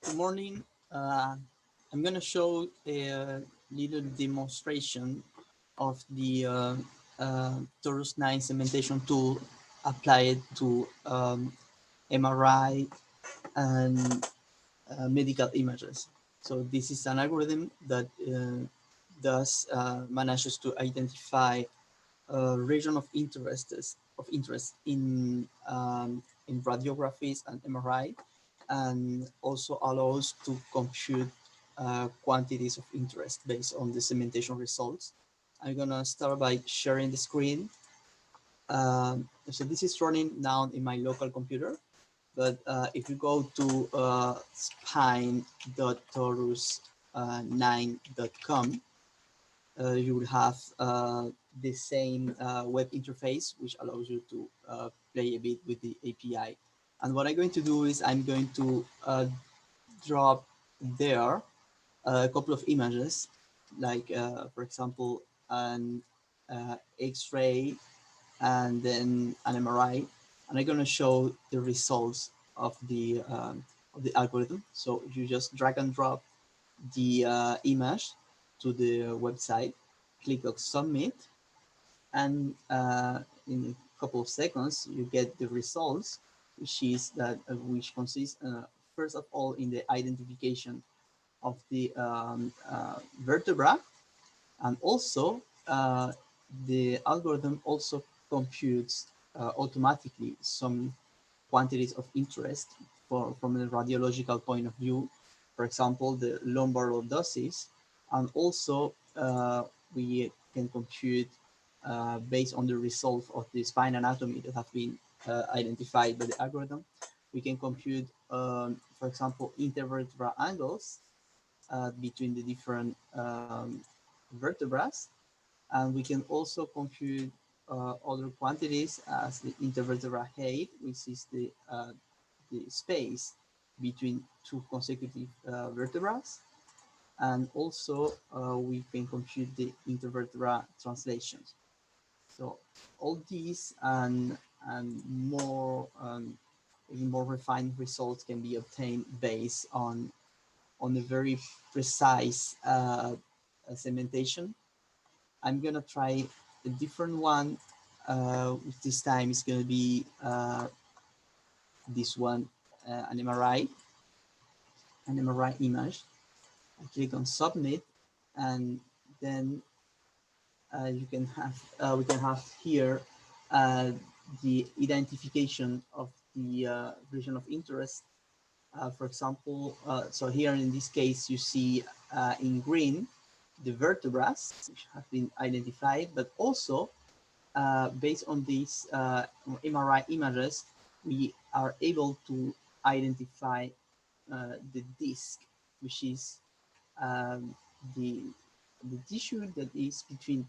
Good morning. I'm going to show a little demonstration of the Torus 9 cementation tool applied to MRI and medical images. So this is an algorithm that does manages to identify a region of interest in radiographies and MRI, and also allows to compute quantities of interest based on the cementation results. I'm gonna start by sharing the screen. So this is running now in my local computer, but if you go to spine.torus9.com, you will have the same web interface, which allows you to play a bit with the API. And what I'm going to do is I'm going to drop there a couple of images, like for example, an X-ray and then an MRI, and I'm going to show the results of the algorithm. So you just drag and drop the image to the website, click on submit, and in a couple of seconds you get the results, which consists first of all in the identification of the vertebra, and also the algorithm also computes automatically some quantities of interest from a radiological point of view, for example, the lumbar lordosis, and also we can compute based on the results of the spine anatomy that have been identified by the algorithm. We can compute, for example, intervertebral angles between the different vertebrae, and we can also compute other quantities as the intervertebral height, which is the space between two consecutive vertebrae, and also we can compute the intervertebral translations. So all these and even more refined results can be obtained based on a very precise segmentation. I'm gonna try a different one. This time it's gonna be this one, an MRI image. I click on submit, and then you can have we can have here the identification of the region of interest. For example, so here in this case you see in green the vertebrae which have been identified, but also based on these MRI images, we are able to identify the disc, which is um, the, the tissue that is between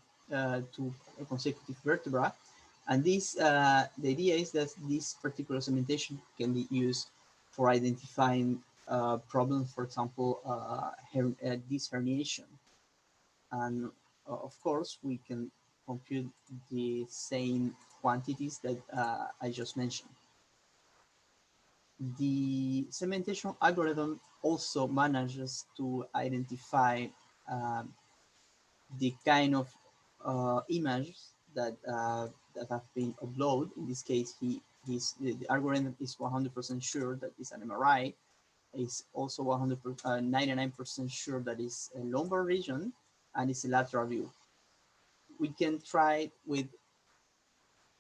two consecutive vertebrae. And this, the idea is that this particular segmentation can be used for identifying problems, for example, disc herniation. And of course, we can compute the same quantities that I just mentioned. The segmentation algorithm also manages to identify um, the kind of images that have been uploaded. In this case, the algorithm is 100% sure that it's an MRI. It's also 99% sure that it's a lumbar region, and it's a lateral view. We can try with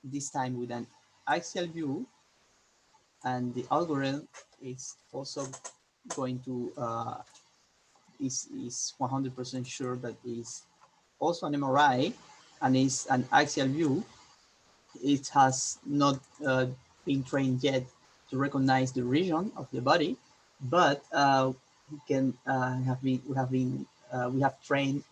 this time with an axial view, and the algorithm is also going to is 100% sure that is also an MRI and is an axial view. It has not been trained yet to recognize the region of the body, but we can we have trained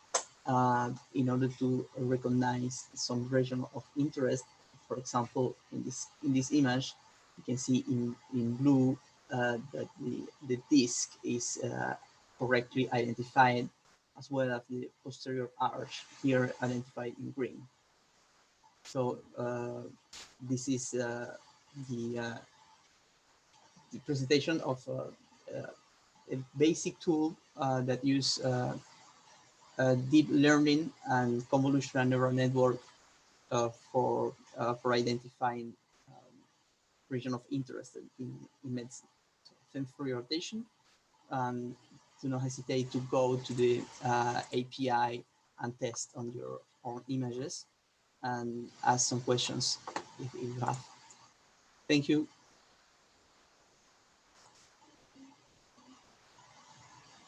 in order to recognize some region of interest. For example, in this image, you can see in blue that the disc is correctly identified, as well as the posterior arch here identified in green. So this is the, the presentation of a basic tool that use deep learning and convolutional neural network for identifying region of interest in medicine. So thanks for your attention, and do not hesitate to go to the API and test on your own images and ask some questions if you have. Thank you.